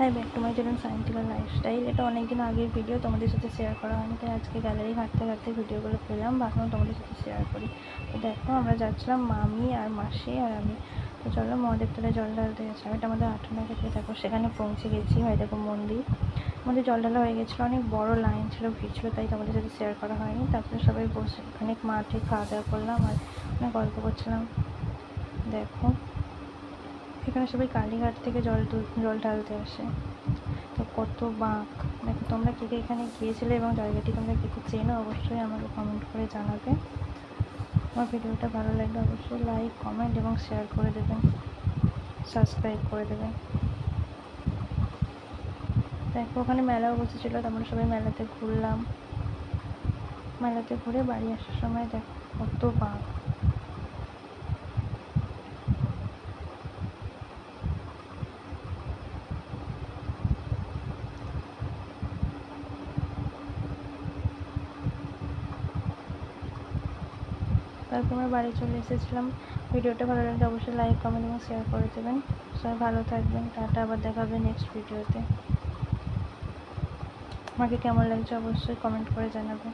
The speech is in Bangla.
High back to my channel scientical lifestyle. এটা অনেকদিন আগের ভিডিও, তোমাদের সাথে শেয়ার করা হয়নি, তাই আজকে গ্যালারি ঘাঁটতে ঘাঁটতে ভিডিওগুলো পেলাম, ভাবলাম তোমাদের সাথে শেয়ার করি। তো দেখো আমরা যাচ্ছিলাম মামি আর মাসি আর আমি। তো চলো মহাদেব তলায় জল ঢালতে গেছিলাম, এটা আমাদের 8 থেকে। দেখো সেখানে পৌঁছে গেছি, হয় দেখো মন্দির। আমাদের জল ঢালা হয়ে গেছিলো, অনেক বড় লাইন ছিল, ভিড় ছিল, তাই তোমাদের সাথে শেয়ার করা হয়নি। তারপরে সবাই বসে অনেক মাঠে খাওয়া দাওয়া করলাম আর অনেক গল্প করছিলাম। দেখো এখানে সবাই কালীঘাট থেকে জল ঢালতে আসে। তো কত বাঁক, দেখো তোমরা কে কে এখানে গিয়েছিলে এবং জায়গাটি তোমরা কে কে চেনো অবশ্যই আমাকে কমেন্ট করে জানাবে। আমার ভিডিওটা ভালো লাগলে অবশ্যই লাইক, কমেন্ট এবং শেয়ার করে দেবেন, সাবস্ক্রাইব করে দেবেন। দেখো ওখানে মেলাও বসেছিলো, আমরা সবাই মেলাতে ঘুরলাম। মেলাতে ঘুরে বাড়ি আসার সময় দেখো কত বাঁক। তারপর আমরা বাড়ি চলে এসেছিলাম। ভিডিওটা ভালো লাগলে অবশ্যই লাইক, কমেন্ট এবং শেয়ার করে দেবেন। সবাই ভালো থাকবেন, টাটা, আবার দেখা হবে নেক্সট ভিডিওতে। আমাকে কেমন লাগছে অবশ্যই কমেন্ট করে জানাবেন।